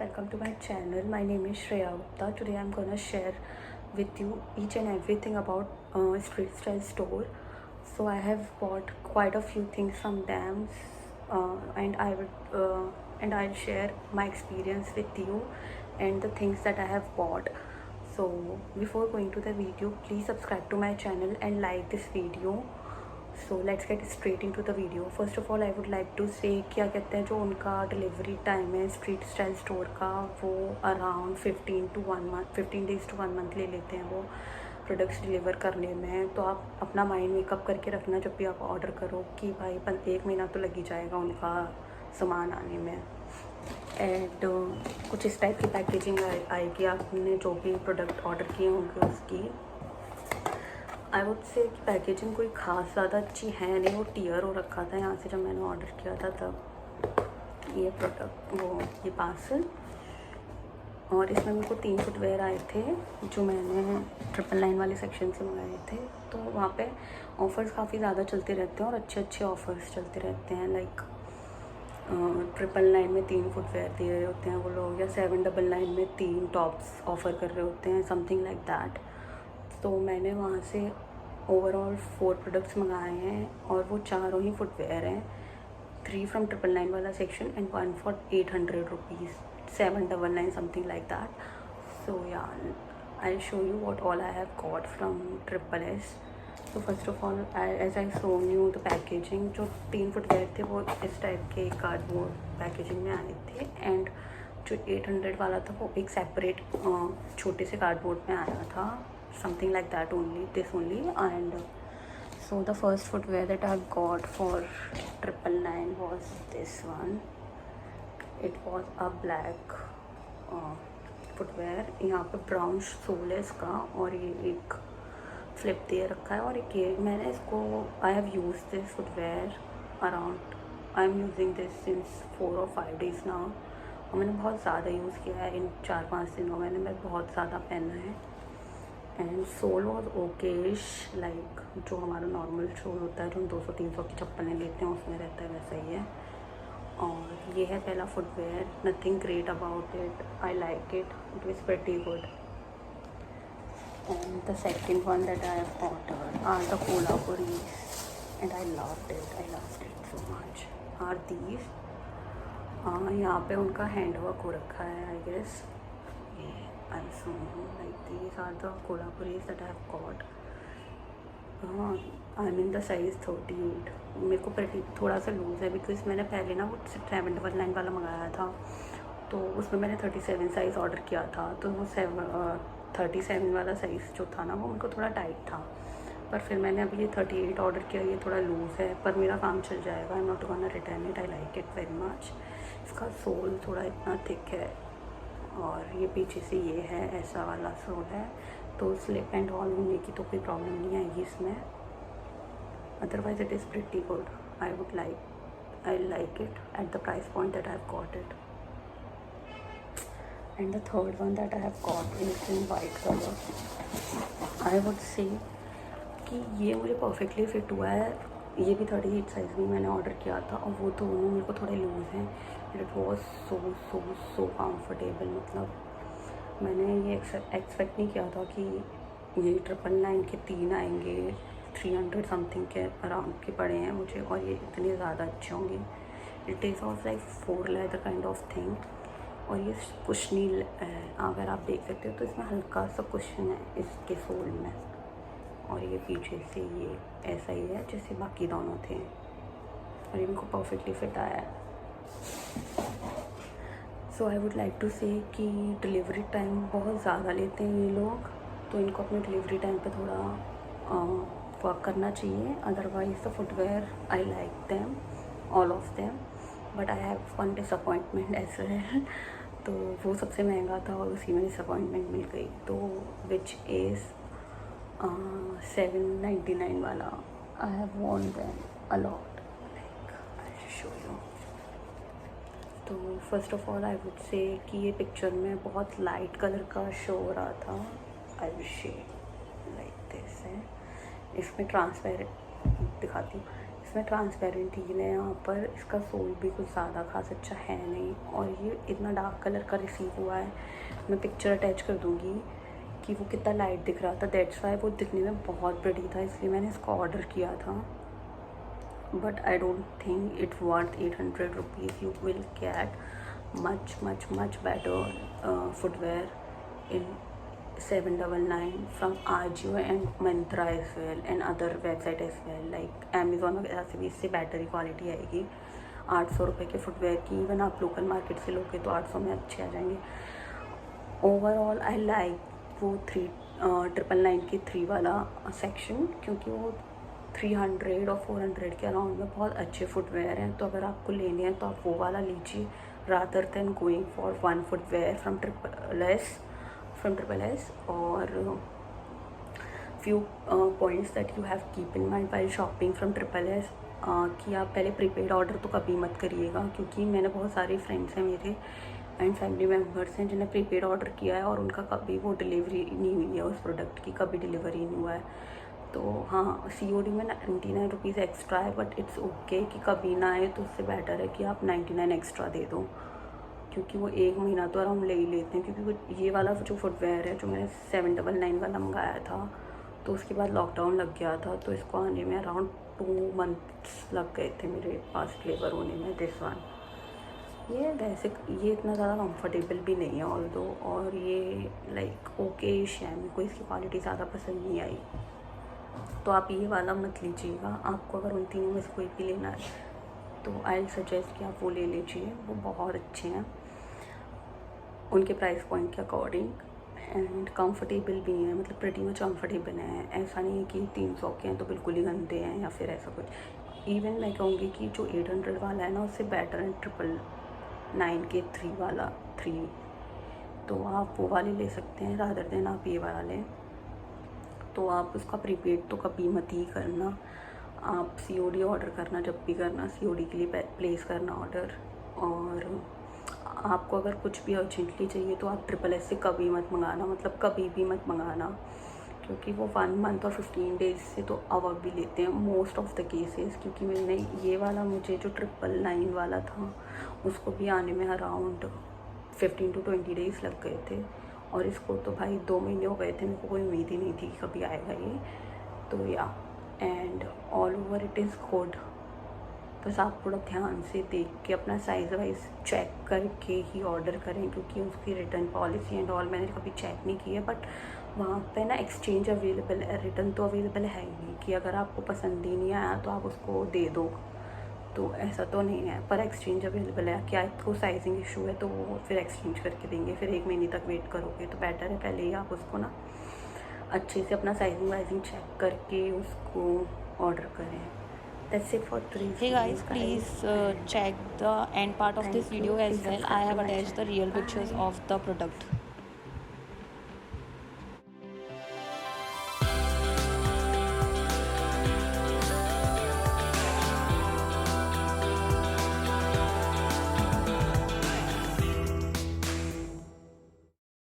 welcome to my channel. My name is Shreya Gupta. Today I'm gonna share with you each and everything about Street Style store. So I have bought quite a few things from them, and I'll share my experience with you and the things that I have bought. So before going to the video, please subscribe to my channel and like this video. So let's get straight in to the video. First of all I would like to say क्या कहते हैं, जो उनका delivery time है street style store का, वो around 15 days to 1 month ले लेते हैं वो प्रोडक्ट्स डिलीवर करने में. तो आप अपना माइंड मेकअप करके रखना जब भी आप ऑर्डर करो कि भाई 1 महीना तो लग ही जाएगा उनका सामान आने में. एंड कुछ इस टाइप की पैकेजिंग आएगी आपने जो भी प्रोडक्ट ऑर्डर किए होंगे उसकी. आई वुड से कि पैकेजिंग कोई ख़ास ज़्यादा अच्छी है नहीं. वो टीयर हो रखा था यहाँ से जब मैंने ऑर्डर किया था तब ये प्रोडक्ट ये पार्सल. और इसमें मेरे को 3 फुटवेयर आए थे जो मैंने 999 वाले सेक्शन से मंगाए थे. तो वहाँ पे ऑफ़र्स काफ़ी ज़्यादा चलते रहते हैं और अच्छे ऑफ़र्स चलते रहते हैं. लाइक 999 में 3 फुटवेयर दे रहे होते हैं वो लोग, या 799 में 3 टॉप्स ऑफ़र कर रहे होते हैं, समथिंग लाइक दैट. तो मैंने वहाँ से ओवरऑल 4 प्रोडक्ट्स मंगाए हैं और वो चारों ही फुटवेयर हैं. 3 फ्रॉम 999 वाला section and 1 for 800 rupees, 799 something like that. So yeah I show you what all I have got from SSS. तो first of all as I show you the packaging, जो 3 footwear थे वो इस type के cardboard packaging में आए थे. And जो 800 वाला था वो एक सेपरेट छोटे से कार्डबोर्ड में आया था, something like that only, this only. And so the first footwear that I got for 999 was this one. It was a black footwear. यहाँ पे ब्राउन सोल है इसका और ये एक फ्लिप दे रखा है. और एक ये मैंने इसको I have use this footwear around, I am using this since 4 or 5 days now. और मैंने बहुत ज़्यादा यूज़ किया है इन 4-5 दिनों में. मैं बहुत ज़्यादा पहना है. And sole was okayish, like जो हमारा नॉर्मल सोल होता है जो हम 200-300 की चप्पलें लेते हैं उसमें रहता है वैसा ही है. और ये है पहला footwear. Nothing great about it, I like it, it was pretty good. And the second one that I have ordered are the Kolhapuris and I loved it so much. Are these यहाँ पे उनका हैंडवर्क हो रखा है I guess. I'm showing like these are the Kolhapuris that I have got. I'm in the size 38. मेरे को थोड़ा सा लूज़ है बिकॉज मैंने पहले ना वो 799 वाला मंगाया था, तो उसमें मैंने 37 साइज़ ऑर्डर किया था. तो वो 37 वाला साइज़ जो था ना वो मेरे को थोड़ा टाइट था. पर फिर मैंने अभी ये 38 ऑर्डर किया. ये थोड़ा लूज़ है पर मेरा काम चल जाएगा. I am not gonna return it, I like it very much. इसका सोल थोड़ा इतना थिक है और ये पीछे से ये है ऐसा वाला सोल है, तो स्लिप एंड ऑल होने की तो कोई प्रॉब्लम नहीं आएगी इसमें. Otherwise it is pretty good. I like it at the price point that I have got it. And the third one that I have got is in white colour. I would say कि ये मुझे perfectly fit हुआ है. ये भी 38 size में मैंने order किया था और वो दोनों मेरे को थोड़े लूज़ हैं. It was so comfortable. मतलब मैंने ये एक्सपेक्ट नहीं किया था कि ये 999 के 3 आएंगे. 300 समथिंग के अराउंड के पड़े हैं मुझे और ये इतने ज़्यादा अच्छे होंगे. It is also like 4 leather kind of thing. और ये कुशनी अगर आप देख सकते हो तो इसमें हल्का सा कुशन है इसके सोल में. और ये पीछे से ये ऐसा ही है जैसे बाकी दोनों थे और ये इनको परफेक्टली फिट आया है. सो आई वुड लाइक टू से कि डिलीवरी टाइम बहुत ज़्यादा लेते हैं ये लोग, तो इनको अपने डिलीवरी टाइम पे थोड़ा वर्क करना चाहिए. Otherwise the footwear I like them, all of them, but I have one disappointment as well. तो वो सबसे महंगा था और उसी में डिसअपॉइंटमेंट मिल गई, तो विच इज़ 799 वाला. I have worn them a lot, like I show you. तो first of all I would say कि ये पिक्चर में बहुत लाइट कलर का शो हो रहा था. I will shade like this है. इसमें ट्रांसपेरेंट दिखाती हूँ. इसमें ट्रांसपेरेंट हील है यहाँ पर। इसका सोल भी कुछ ज़्यादा खास अच्छा है नहीं, और ये इतना डार्क कलर का रिसीव हुआ है। मैं पिक्चर अटैच कर दूँगी कि वो कितना लाइट दिख रहा था। दैट्स वाई वो दिखने में बहुत प्रिटी था, इसलिए मैंने इसको ऑर्डर किया था। But I don't think it's worth 800 rupees. You will get much better footwear in 799 from Ajio and Myntra as well and other website as well like Amazon वगैरह से भी इससे बेटर ही क्वालिटी आएगी। 800 रुपये के फुटवेयर की इवन आप local market से लोगे तो 800 में अच्छे आ जाएंगे। ओवरऑल आई लाइक वो 999 की 3 वाला सेक्शन, क्योंकि वो 300 और 400 के अराउंड में बहुत अच्छे फुटवेयर हैं। तो अगर आपको लेने हैं तो आप वो वाला लीजिए rather than going for one footwear from Triple S. Or few points that you have keep in mind while shopping from Triple S कि आप पहले प्रीपेड ऑर्डर तो कभी मत करिएगा, क्योंकि मैंने बहुत सारे फ्रेंड्स हैं मेरे एंड फैमिली मेम्बर्स हैं जिन्हें प्रीपेड ऑर्डर किया है और उनका कभी वो डिलीवरी नहीं हुई है, उस प्रोडक्ट की कभी डिलीवरी नहीं हुआ है। तो हाँ, COD में 99 रुपीज़ एक्स्ट्रा है, बट इट्स ओके कि कभी ना आए तो उससे बेटर है कि आप 99 एक्स्ट्रा दे दो, क्योंकि वो 1 महीना तो आराम ले ही लेते हैं। क्योंकि वो ये वाला जो फुटवेयर है जो मैंने 799 वाला मंगाया था, तो उसके बाद लॉकडाउन लग गया था, तो इसको आने में अराउंड 2 मंथ्स लग गए थे मेरे पास डिलीवर होने में। दिस वन ये वैसे ये इतना ज़्यादा कंफर्टेबल भी नहीं है ऑल्दो, और ये लाइक ओके है, मेरे को इसकी क्वालिटी ज़्यादा पसंद नहीं आई। तो आप ये वाला मत लीजिएगा। आपको अगर उन तीनों में से कोई भी लेना है तो आई सजेस्ट कि आप वो ले लीजिए, वो बहुत अच्छे हैं उनके प्राइस पॉइंट के अकॉर्डिंग एंड कंफर्टेबल भी हैं, मतलब प्रीटी मच कंफर्टेबल हैं। ऐसा नहीं है कि 300 के हैं तो बिल्कुल ही गंदे हैं या फिर ऐसा कुछ। इवन मैं कहूँगी कि जो 800 वाला है ना उससे बेटर है 999 के 3 वाला 3, तो आप वो वाले ले सकते हैं रादर देन आप ये वाला लें। तो आप उसका प्रीपेड तो कभी मत ही करना। आप COD ऑर्डर करना, जब भी करना COD के लिए प्लेस करना ऑर्डर। और आपको अगर कुछ भी अर्जेंटली चाहिए तो आप Triple S से कभी मत मंगाना, मतलब कभी भी मत मंगाना, क्योंकि वो 1 मंथ और 15 डेज से तो अब भी लेते हैं मोस्ट ऑफ द केसेस। क्योंकि मैंने ये वाला मुझे जो 999 वाला था उसको भी आने में अराउंड 15 to 20 डेज़ लग गए थे, और इसको तो भाई 2 महीने हो गए थे। मेरे को कोई उम्मीद ही नहीं थी कि कभी आएगा ये। तो या and all over it is good. बस आप थोड़ा ध्यान से देख के अपना साइज़ वाइज चेक करके ही ऑर्डर करें, क्योंकि उसकी रिटर्न पॉलिसी एंड ऑल मैंने कभी चेक नहीं की है। बट वहाँ पे ना एक्सचेंज अवेलेबल है, रिटर्न तो अवेलेबल है ही नहीं कि अगर आपको पसंद ही नहीं आया तो आप उसको दे दो, तो ऐसा तो नहीं है। पर एक्सचेंज अवेलेबल है। क्या आपको साइजिंग इशू है तो वो फिर एक्सचेंज करके देंगे, फिर 1 महीने तक वेट करोगे तो बेटर है पहले ही आप उसको ना अच्छे से अपना साइजिंग वाइजिंग चेक करके उसको ऑर्डर करें। That's it for today's Hey video, guys, please check the end part of this video as well. I have attached the real pictures of the product.